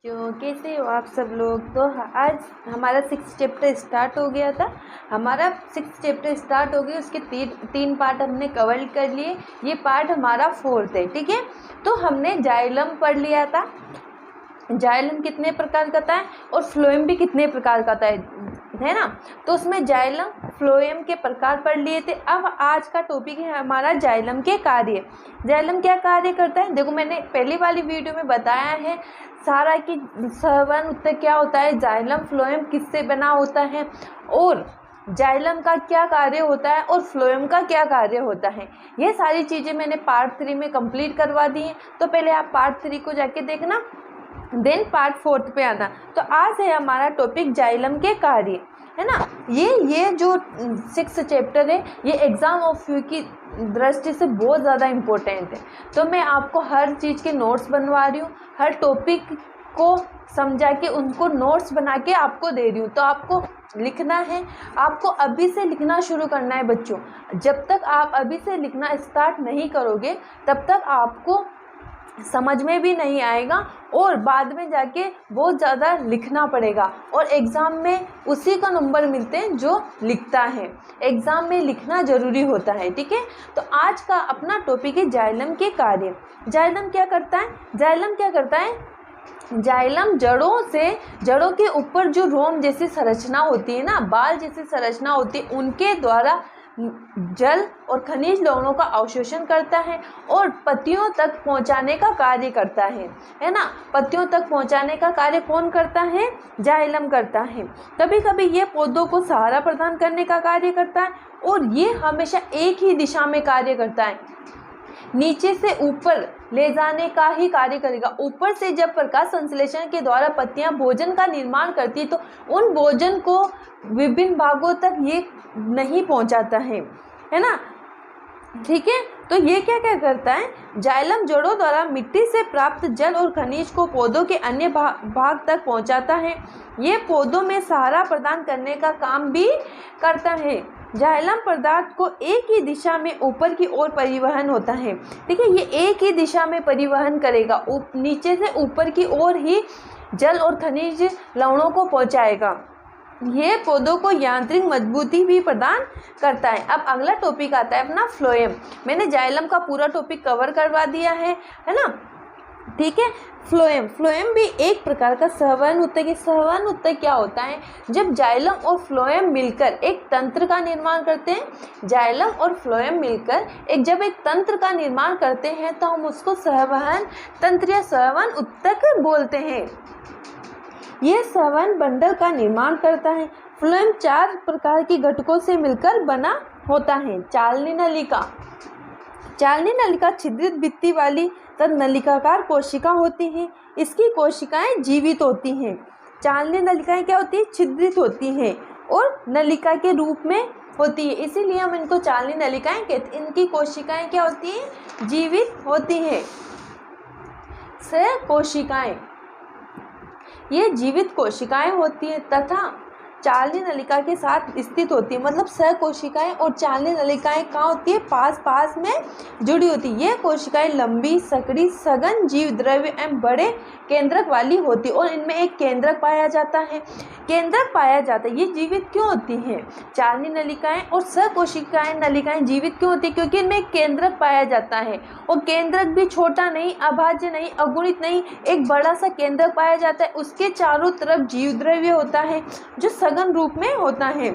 बच्चों, कैसे हो आप सब लोग। तो आज हमारा 6th चैप्टर स्टार्ट हो गया था। हमारा 6th चैप्टर स्टार्ट हो गया, उसके तीन पार्ट हमने कवर कर लिए। ये पार्ट हमारा 4th है, ठीक है। तो हमने जाइलम पढ़ लिया था। जाइलम कितने प्रकार का था और फ्लोएम भी कितने प्रकार का था, है ना। तो उसमें जाइलम फ्लोएम के प्रकार पढ़ लिए थे। अब आज का टॉपिक है हमारा जाइलम के कार्य। जाइलम क्या कार्य करता है, देखो मैंने पहली वाली वीडियो में बताया है सारा कि सहवन उत्तर क्या होता है, जाइलम फ्लोएम किससे बना होता है और जाइलम का क्या कार्य होता है और फ्लोएम का क्या कार्य होता है। ये सारी चीज़ें मैंने पार्ट 3 में कंप्लीट करवा दी हैं। तो पहले आप पार्ट 3 को जाके देखना, देन पार्ट 4 पे आना। तो आज है हमारा टॉपिक जाइलम के कार्य, है ना। ये जो 6th चैप्टर है ये एग्ज़ाम ऑफ व्यू की दृष्टि से बहुत ज़्यादा इम्पोर्टेंट है। तो मैं आपको हर चीज़ के नोट्स बनवा रही हूँ, हर टॉपिक को समझा के उनको नोट्स बना के आपको दे रही हूँ। तो आपको लिखना है, आपको अभी से लिखना शुरू करना है बच्चों। जब तक आप अभी से लिखना स्टार्ट नहीं करोगे तब तक आपको समझ में भी नहीं आएगा और बाद में जाके बहुत ज़्यादा लिखना पड़ेगा और एग्ज़ाम में उसी का नंबर मिलते हैं जो लिखता है। एग्ज़ाम में लिखना ज़रूरी होता है, ठीक है। तो आज का अपना टॉपिक है जाइलम के कार्य। जाइलम क्या करता है, जाइलम क्या करता है, जाइलम जड़ों के ऊपर जो रोम जैसी संरचना होती है ना, बाल जैसी संरचना होती है, उनके द्वारा जल और खनिज लवणों का अवशोषण करता है और पत्तियों तक पहुंचाने का कार्य करता है ना। पत्तियों तक पहुंचाने का कार्य कौन करता है, जाइलम करता है। कभी कभी ये पौधों को सहारा प्रदान करने का कार्य करता है और ये हमेशा एक ही दिशा में कार्य करता है, नीचे से ऊपर ले जाने का ही कार्य करेगा। ऊपर से जब प्रकाश संश्लेषण के द्वारा पत्तियां भोजन का निर्माण करती है तो उन भोजन को विभिन्न भागों तक ये नहीं पहुंचाता है ना, ठीक है। तो ये क्या क्या करता है, जाइलम जड़ों द्वारा मिट्टी से प्राप्त जल और खनिज को पौधों के अन्य भाग तक पहुंचाता है। ये पौधों में सहारा प्रदान करने का काम भी करता है। जाइलम पदार्थ को एक ही दिशा में ऊपर की ओर परिवहन होता है, ठीक है। ये एक ही दिशा में परिवहन करेगा, नीचे से ऊपर की ओर ही जल और खनिज लवणों को पहुंचाएगा। ये पौधों को यांत्रिक मजबूती भी प्रदान करता है। अब अगला टॉपिक आता है अपना फ्लोएम। मैंने जाइलम का पूरा टॉपिक कवर करवा दिया है ना, ठीक है। फ्लोएम भी एक प्रकार का सहवन उत्तक है। सहवन उत्तक क्या होता है, जब जाइलम और फ्लोएम मिलकर एक तंत्र का निर्माण करते हैं। जाइलम और फ्लोएम मिलकर जब एक तंत्र का निर्माण करते हैं तो हम उसको सहवहन तंत्र या सहवन उत्तक बोलते हैं। यह सहवन बंडल का निर्माण करता है। फ्लोएम 4 प्रकार के घटकों से मिलकर बना होता है। चालनी नलिका छिद्रित भित्ति वाली तथा नलिकाकार कोशिका होती हैं। इसकी कोशिकाएं जीवित होती हैं। चालनी नलिकाएं क्या होती है, छिद्रित होती हैं और नलिका के रूप में होती है, इसीलिए हम इनको चालनी नलिकाएं कहते हैं। इनकी कोशिकाएं क्या होती हैं, जीवित होती हैं। सहकोशिकाएं, ये जीवित कोशिकाएं होती हैं तथा चालनी नलिका के साथ स्थित होती है। मतलब सहकोशिकाएं और चालनी नलिकाएं कहाँ होती है, पास पास में जुड़ी होती है। ये कोशिकाएं लंबी, सकड़ी, सघन जीव द्रव्य एवं बड़े केंद्रक वाली होती है और इनमें एक केंद्रक पाया जाता है। ये जीवित क्यों होती हैं, चालनी नलिकाएं और सहकोशिकाएं नलिकाएं जीवित क्यों होती है, क्योंकि इनमें एक केंद्रक पाया जाता है और केंद्रक भी छोटा नहीं, अभाज्य नहीं, अगुणित नहीं, एक बड़ा सा केंद्रक पाया जाता है। उसके चारों तरफ जीव द्रव्य होता है जो सघन रूप में होता है।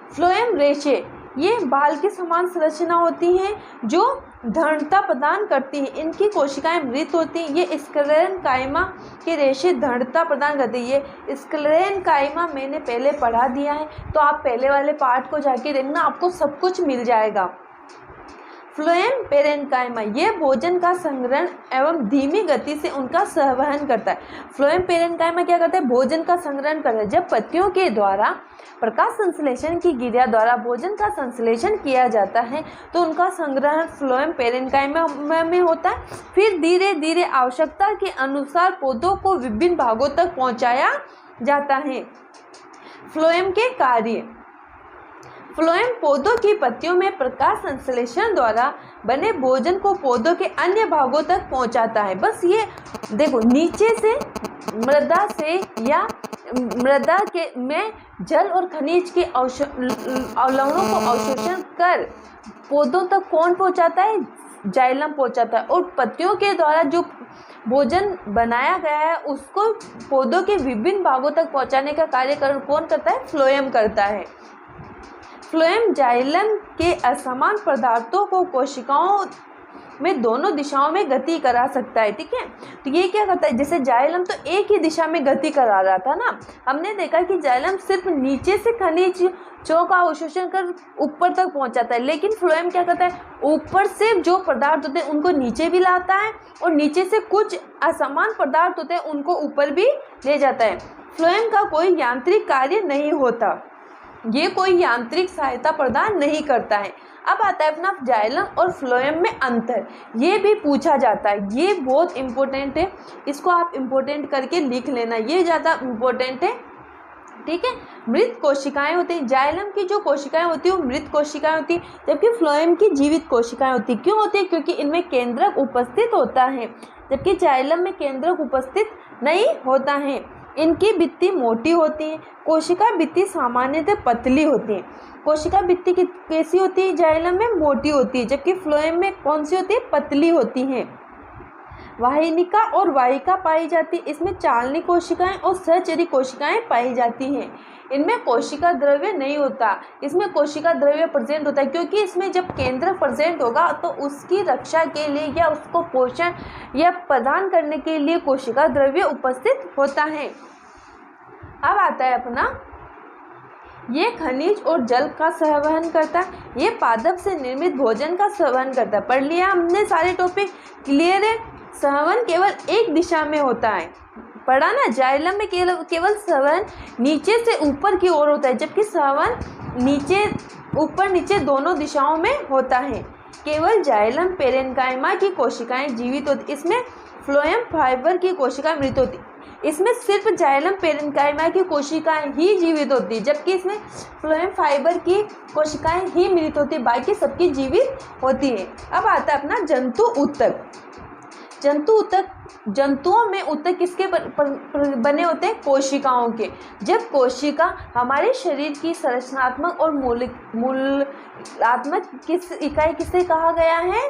फ्लोएम रेशे, ये बाल के समान संरचना होती हैं जो दृढ़ता प्रदान करती है। इनकी कोशिकाएं मृत होती हैं। ये स्क्लेरेनकाइमा के रेशे दृढ़ता प्रदान करती है। ये स्क्लेरेनकाइमा मैंने पहले पढ़ा दिया है, तो आप पहले वाले पार्ट को जाके देखना, आपको सब कुछ मिल जाएगा। फ्लोएम पेरेन्काइमा, ये भोजन का संग्रहण एवं धीमी गति से उनका सहवहन करता है। फ्लोएम पेरेन्काइमा क्या करता है, भोजन का संग्रहण करता है। जब पत्तियों के द्वारा प्रकाश संश्लेषण की क्रिया द्वारा भोजन का संश्लेषण किया जाता है तो उनका संग्रहण फ्लोएम पेरेन्काइमा में होता है। फिर धीरे धीरे आवश्यकता के अनुसार पौधों को विभिन्न भागों तक पहुंचाया जाता है। फ्लोएम के कार्य, फ्लोएम पौधों की पत्तियों में प्रकाश संश्लेषण द्वारा बने भोजन को पौधों के अन्य भागों तक पहुंचाता है। बस ये देखो, नीचे से मृदा से या मृदा के में जल और खनिज के अवलवणों को अवशोषण कर पौधों तक कौन पहुंचाता है? जाइलम पहुंचाता है। और पत्तियों के द्वारा जो भोजन बनाया गया है उसको पौधों के विभिन्न भागों तक पहुंचाने का कार्य कौन करता है? फ्लोएम करता है। फ्लोएम जाइलम के असमान पदार्थों को कोशिकाओं में दोनों दिशाओं में गति करा सकता है। ठीक है, तो ये क्या करता है? जैसे जाइलम तो एक ही दिशा में गति करा रहा था ना, हमने देखा कि जाइलम सिर्फ नीचे से खनिजों का अवशोषण कर ऊपर तक पहुंचाता है, लेकिन फ्लोएम क्या करता है? ऊपर से जो पदार्थ होते हैं उनको नीचे भी लाता है और नीचे से कुछ असमान पदार्थ होते हैं उनको ऊपर भी ले जाता है। फ्लोएम का कोई यांत्रिक कार्य नहीं होता, ये कोई यांत्रिक सहायता प्रदान नहीं करता है। अब आता है अपना जाइलम और फ्लोएम में अंतर, ये भी पूछा जाता है, ये बहुत इम्पोर्टेंट है, इसको आप इम्पोर्टेंट करके लिख लेना, ये ज़्यादा इम्पोर्टेंट है। ठीक है, मृत कोशिकाएं होती हैं। जाइलम की जो कोशिकाएं होती हैं वो मृत कोशिकाएं होती हैं, जबकि फ्लोएम की जीवित कोशिकाएं होती हैं। क्यों होती है? क्योंकि इनमें केंद्रक उपस्थित होता है, जबकि जाइलम में केंद्रक उपस्थित नहीं होता है। इनकी भित्ति मोटी होती है, कोशिका भित्ति सामान्यतः पतली होती है। कोशिका भित्ति कैसी होती है? जाइलम में मोटी होती है, जबकि फ्लोएम में कौन सी होती है? पतली होती है। वाहिनिका और वाहिका पाई जाती है, इसमें चालनी कोशिकाएं और सहचरी कोशिकाएं पाई जाती हैं। इनमें कोशिका द्रव्य नहीं होता, इसमें कोशिका द्रव्य प्रेजेंट होता है, क्योंकि इसमें जब केंद्र प्रेजेंट होगा तो उसकी रक्षा के लिए या उसको पोषण या प्रदान करने के लिए कोशिका द्रव्य उपस्थित होता है। अब आता है अपना, ये खनिज और जल का सहवहन करता है, ये पादप से निर्मित भोजन का सहवहन करता है। पढ़ लिया हमने सारे टॉपिक, क्लियर है? सहवन केवल एक दिशा में होता है, पढ़ा ना? जाइलम में केवल सहवन नीचे से ऊपर की ओर होता है, जबकि सहवन नीचे ऊपर नीचे दोनों दिशाओं में होता है। केवल जाइलम पेरेन्काइमा की कोशिकाएं जीवित होती, इसमें फ्लोएम फाइबर की कोशिकाएं मृत होती। इसमें सिर्फ जाइलम पेरेन्काइमा की कोशिकाएं ही जीवित होती है, जबकि इसमें फ्लोएम फाइबर की कोशिकाएं ही मृत होती, बाकी सबकी जीवित होती है। अब आता है अपना जंतु ऊतक। जंतु ऊतक, जंतुओं में ऊतक किसके बने होते हैं? कोशिकाओं के। जब कोशिका हमारे शरीर की संरचनात्मक और मूलात्मक किस इकाई किसे कहा गया है?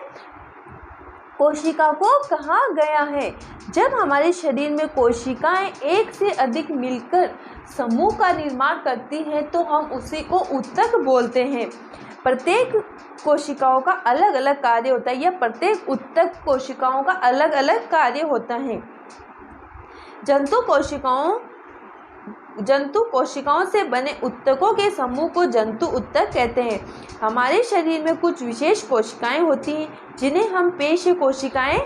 कोशिका को कहा गया है। जब हमारे शरीर में कोशिकाएं एक से अधिक मिलकर समूह का निर्माण करती हैं तो हम उसी को ऊतक बोलते हैं। प्रत्येक कोशिकाओं का अलग अलग कार्य होता है, या प्रत्येक ऊतक कोशिकाओं का अलग अलग कार्य होता है। जंतु कोशिकाओं से बने ऊतकों के समूह को जंतु ऊतक कहते हैं। हमारे शरीर में कुछ विशेष कोशिकाएं होती हैं जिन्हें हम पेशीय कोशिकाएं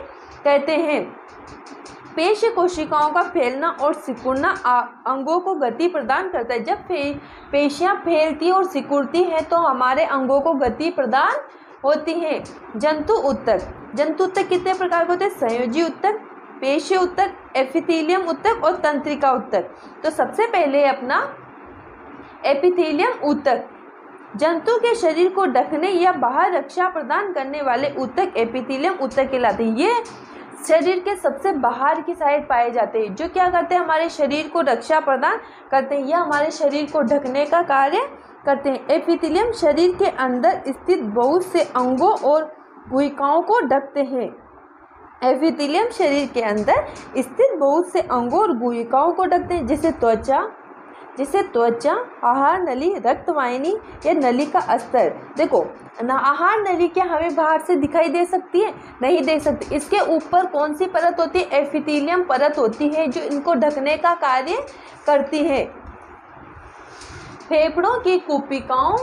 कहते हैं। पेशीय कोशिकाओं का फैलना और सिकुड़ना अंगों को गति प्रदान करता है। जब पेशियां फैलती और सिकुड़ती हैं तो हमारे अंगों को गति प्रदान होती है। जंतु ऊतक कितने प्रकार के होते हैं? संयोजी ऊतक, पेशीय ऊतक, एपिथेलियम ऊतक और तंत्रिका ऊतक। तो सबसे पहले अपना एपिथेलियम ऊतक, जंतु के शरीर को ढकने या बाहर रक्षा प्रदान करने वाले ऊतक एपिथेलियम ऊतक कहलाते हैं। ये शरीर के सबसे बाहर की साइड पाए जाते हैं, जो क्या करते हैं? हमारे शरीर को रक्षा प्रदान करते हैं या हमारे शरीर को ढकने का कार्य करते हैं। एपिथेलियम शरीर के अंदर स्थित बहुत से अंगों और गुहिकाओं को ढकते हैं। एपिथेलियम शरीर के अंदर स्थित बहुत से अंगों और गुहिकाओं को ढकते हैं, जैसे त्वचा, आहार नली, रक्तवाहिनी या नली का अस्तर। देखो, आहार नली क्या हमें बाहर से दिखाई दे सकती है? नहीं दे सकती। इसके ऊपर कौन सी परत होती है? एपिथेलियम परत होती है, जो इनको ढकने का कार्य करती है। फेफड़ों की कुपिकाओं,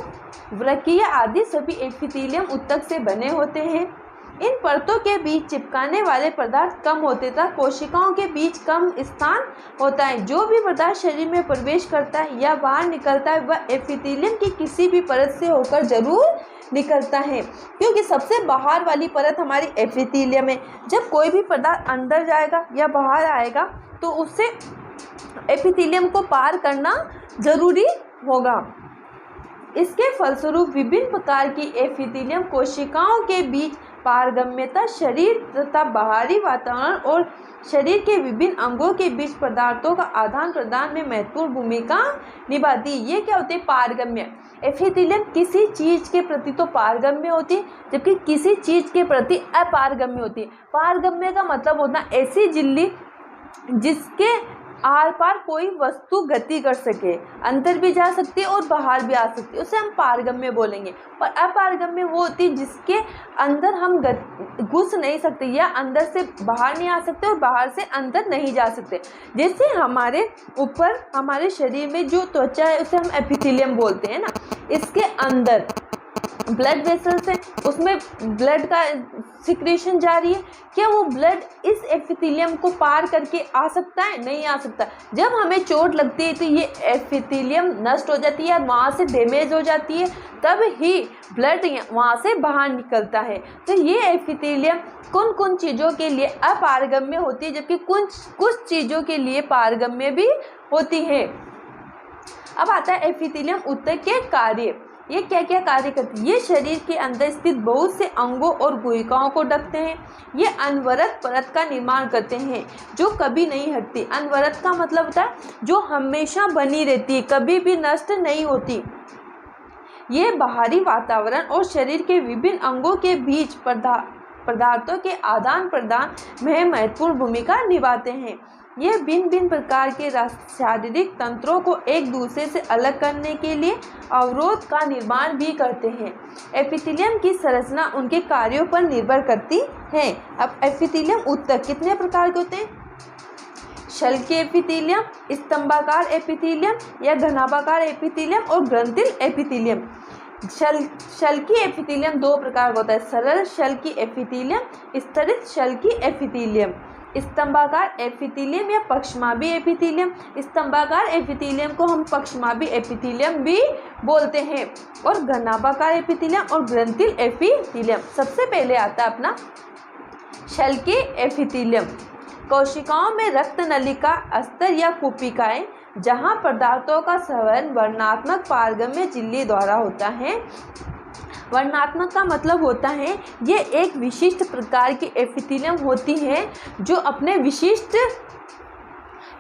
वृक्कियां आदि सभी एपिथेलियम ऊतक से बने होते हैं। इन परतों के बीच चिपकाने वाले पदार्थ कम होते तथा कोशिकाओं के बीच कम स्थान होता है। जो भी पदार्थ शरीर में प्रवेश करता है या बाहर निकलता है वह एपिथेलियम की किसी भी परत से होकर जरूर निकलता है, क्योंकि सबसे बाहर वाली परत हमारी एपिथेलियम है। जब कोई भी पदार्थ अंदर जाएगा या बाहर आएगा तो उससे एपिथेलियम को पार करना जरूरी होगा। इसके फलस्वरूप विभिन्न प्रकार की एपिथेलियम कोशिकाओं के बीच पारगम्यता शरीर तथा बाहरी वातावरण और शरीर के विभिन्न अंगों के बीच पदार्थों का आदान प्रदान में महत्वपूर्ण भूमिका निभाती है। ये क्या होती है? पारगम्य। एपिथेलियम किसी चीज के प्रति तो पारगम्य होती है, जबकि किसी चीज के प्रति अपारगम्य होती है। पारगम्य का मतलब होता है ऐसी झिल्ली जिसके आर पार कोई वस्तु गति कर सके, अंदर भी जा सकती है और बाहर भी आ सकती है, उसे हम पारगम्य बोलेंगे। और अपारगम्य वो होती है जिसके अंदर हम घुस नहीं सकते या अंदर से बाहर नहीं आ सकते और बाहर से अंदर नहीं जा सकते। जैसे हमारे ऊपर हमारे शरीर में जो त्वचा है उसे हम एपिथेलियम बोलते हैं ना, इसके अंदर ब्लड वेसल्स है, उसमें ब्लड का सिक्रेशन जारी है। क्या वो ब्लड इस एपिथेलियम को पार करके आ सकता है? नहीं आ सकता। जब हमें चोट लगती है तो ये एपिथेलियम नष्ट हो जाती है, वहाँ से डैमेज हो जाती है, तब ही ब्लड वहाँ से बाहर निकलता है। तो ये एपिथेलियम कौन कौन चीज़ों के लिए अपारगम्य होती है, जबकि कुछ चीज़ों के लिए पारगम्य भी होती है। अब आता है एपिथेलियम ऊतक के कार्य। ये क्या क्या कार्य करती है? ये शरीर के अंदर स्थित बहुत से अंगों और गुहिकाओं को ढकते हैं। ये अनवरत परत का निर्माण करते हैं जो कभी नहीं हटती। अनवरत का मतलब होता है जो हमेशा बनी रहती है, कभी भी नष्ट नहीं होती। ये बाहरी वातावरण और शरीर के विभिन्न अंगों के बीच पदार्थों के आदान प्रदान में महत्वपूर्ण भूमिका निभाते हैं। ये भिन्न भिन्न प्रकार के शारीरिक तंत्रों को एक दूसरे से अलग करने के लिए अवरोध का निर्माण भी करते हैं। एपिथेलियम की संरचना उनके कार्यों पर निर्भर करती है। अब एपिथेलियम ऊतक कितने प्रकार के होते हैं? शल्कीय एपिथेलियम, स्तंभाकार एपिथेलियम या घनाभाकार एपिथेलियम और ग्रंथिल एपिथेलियम। शल्कीय एपिथेलियम दो प्रकार का होता है, सरल शल्कीय एपिथेलियम, स्तरित शल्कीय एपिथेलियम। स्तंभाकार एपिथेलियम या पक्षमाभी एपिथेलियम। स्तंभाकार एपिथेलियम को हम पक्षमाभी एपिथेलियम भी बोलते हैं। और घनाभाकार एपिथेलियम और ग्रंथिल एपिथेलियम। सबसे पहले आता है अपना शल्कीय एपिथेलियम। कोशिकाओं में रक्त नलिका अस्तर या कुपिकाएं जहां पदार्थों का संवहन वर्णात्मक पारगम्य झिल्ली द्वारा होता है। वर्णात्मक का मतलब होता है ये एक विशिष्ट प्रकार की एपिथेलियम होती है जो अपने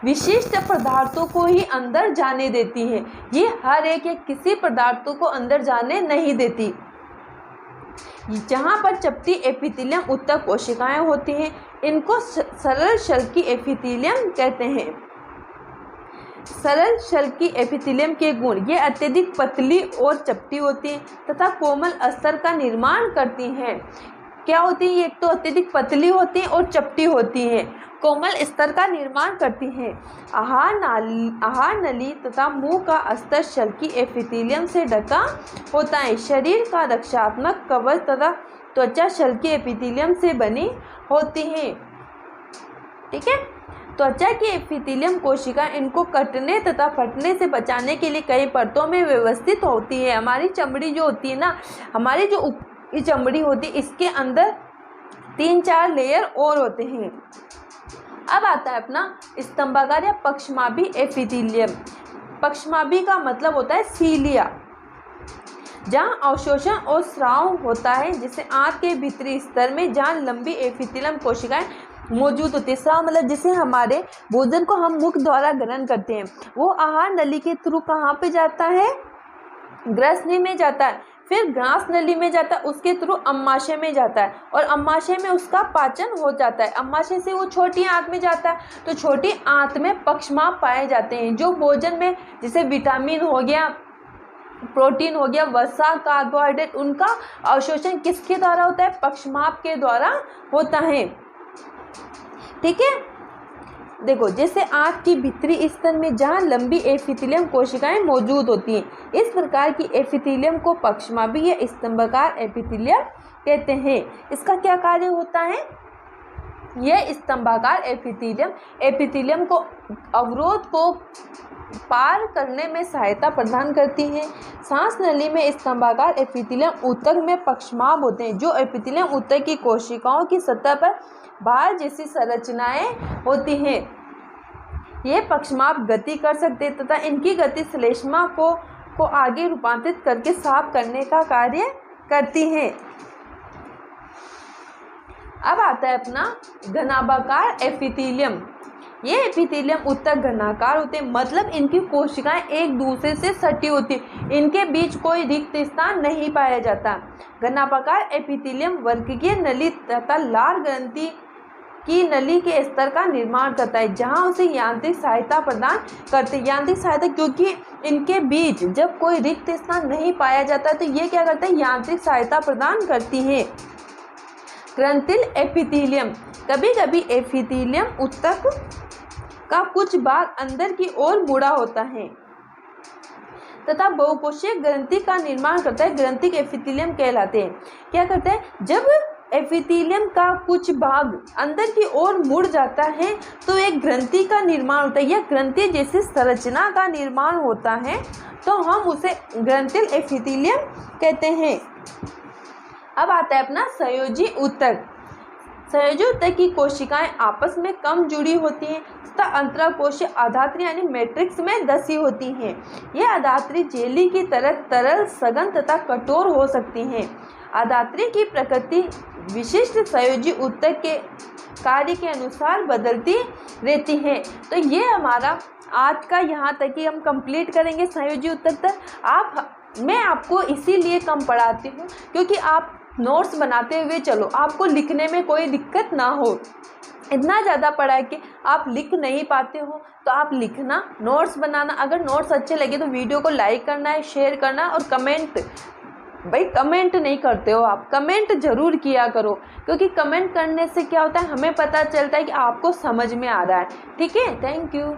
विशिष्ट पदार्थों को ही अंदर जाने देती है। ये हर एक किसी पदार्थों को अंदर जाने नहीं देती। जहाँ पर चपटी एपिथेलियम ऊतक कोशिकाएं होती हैं, इनको सरल शल्कीय एपिथेलियम कहते हैं। सरल शल्कीय एपिथेलियम के गुण, ये अत्यधिक पतली और चपटी होती हैं तथा कोमल अस्तर का निर्माण करती हैं। क्या होती है? एक तो अत्यधिक पतली होती हैं और चपटी होती हैं, कोमल स्तर का निर्माण करती हैं। आहार नली तथा मुंह का अस्तर शल्कीय एपिथेलियम से ढका होता है। शरीर का रक्षात्मक कवच तथा त्वचा शल्कीय एपिथेलियम से बनी होती है। ठीक है। त्वचा की एपिथेलियम कोशिका इनको कटने तथा फटने से बचाने के लिए कई परतों में व्यवस्थित होती है। हमारी चमड़ी जो होती है ना, हमारी जो चमड़ी होती है, इसके अंदर 3-4 लेयर और होते हैं। अब आता है अपना स्तंभाकार या पक्षमाभी एपिथेलियम। पक्षमाभी का मतलब होता है सीलिया, जहाँ अवशोषण और स्राव होता है, जिसे आंत के भीतरी स्तर में जहाँ लंबी एपिथेलियम कोशिकाएं मौजूद होती है। स्राव मतलब जिसे हमारे भोजन को हम मुख द्वारा ग्रहण करते हैं, वो आहार नली के थ्रू कहाँ पे जाता है? ग्रसनी में जाता है, फिर ग्रास नली में जाता है, उसके थ्रू अम्माशय में जाता है और अम्माशय में उसका पाचन हो जाता है। अम्माशय से वो छोटी आंत में जाता है, तो छोटी आंत में पक्षमाभ पाए जाते हैं जो भोजन में, जैसे विटामिन हो गया, प्रोटीन हो गया, वसा, कार्बोहाइड्रेट, उनका अवशोषण किसके द्वारा होता है? पक्षमाभ के द्वारा होता है। ठीक है। देखो, जैसे आंत की भीतरी स्तर में जहाँ लंबी एपिथेलियम कोशिकाएं मौजूद होती हैं, इस प्रकार की एपिथेलियम को पक्षमाभी या स्तंभाकार एपिथेलियम कहते हैं। इसका क्या कार्य होता है? यह स्तंभाकार एपिथेलियम को अवरोध को पार करने में सहायता प्रदान करती है। सांस नली में स्तंभाकार एपिथेलियम ऊतक में पक्षमाभ होते हैं, जो एपिथेलियम ऊतक की कोशिकाओं की सतह पर बार जैसी संरचनाएं होती हैं। ये पक्षमाभ गति कर सकते हैं तथा इनकी गति श्लेष्मा को आगे रूपांतरित करके साफ करने का कार्य करती हैं। अब आता है अपना घनाभाकार एपिथेलियम। ये एपिथेलियम उत्तक घनाकार होते हैं, मतलब इनकी कोशिकाएं एक दूसरे से सटी होती है, इनके बीच कोई रिक्त स्थान नहीं पाया जाता। घनाभाकार एपिथेलियम वर्गीय नली तथा लार ग्रंथि की नली के स्तर का निर्माण करता है, जहां उसे यांत्रिक सहायता प्रदान करते हैं। यांत्रिक सहायता, क्योंकि इनके बीच जब कोई रिक्त स्थान नहीं पाया जाता तो ये क्या करते हैं, यांत्रिक सहायता प्रदान करती है। ग्रंथिल एपिथेलियम, कभी कभी एपिथेलियम उत्तक का कुछ भाग अंदर की ओर मुड़ा होता है तथा बहुकोशीय ग्रंथि का निर्माण करता है, ग्रंथिक एपिथेलियम कहलाते हैं। क्या करता है, जब एपिथेलियम का कुछ भाग अंदर की ओर मुड़ जाता है तो एक ग्रंथि का निर्माण होता है, या ग्रंथि जैसी संरचना का निर्माण होता है, तो हम उसे ग्रंथिल एपिथेलियम कहते हैं। अब आता है अपना संयोजी ऊतक। संयोजी ऊतक की कोशिकाएं आपस में कम जुड़ी होती हैं तथा अंतराकोशीय आधात्री यानी मैट्रिक्स में धसी होती हैं। यह आधात्री जेली की तरह तरल, सघन तथा कठोर हो सकती हैं। आधात्री की प्रकृति विशिष्ट संयोजी ऊतक के कार्य के अनुसार बदलती रहती है। तो ये हमारा आज का यहाँ तक ही हम कंप्लीट करेंगे संयोजी ऊतक तक। मैं आपको इसीलिए कम पढ़ाती हूँ क्योंकि आप नोट्स बनाते हुए चलो, आपको लिखने में कोई दिक्कत ना हो। इतना ज़्यादा पढ़ा के आप लिख नहीं पाते हो तो आप लिखना, नोट्स बनाना। अगर नोट्स अच्छे लगे तो वीडियो को लाइक करना है, शेयर करना और कमेंट, भाई कमेंट नहीं करते हो आप, कमेंट ज़रूर किया करो, क्योंकि कमेंट करने से क्या होता है, हमें पता चलता है कि आपको समझ में आ रहा है। ठीक है, थैंक यू।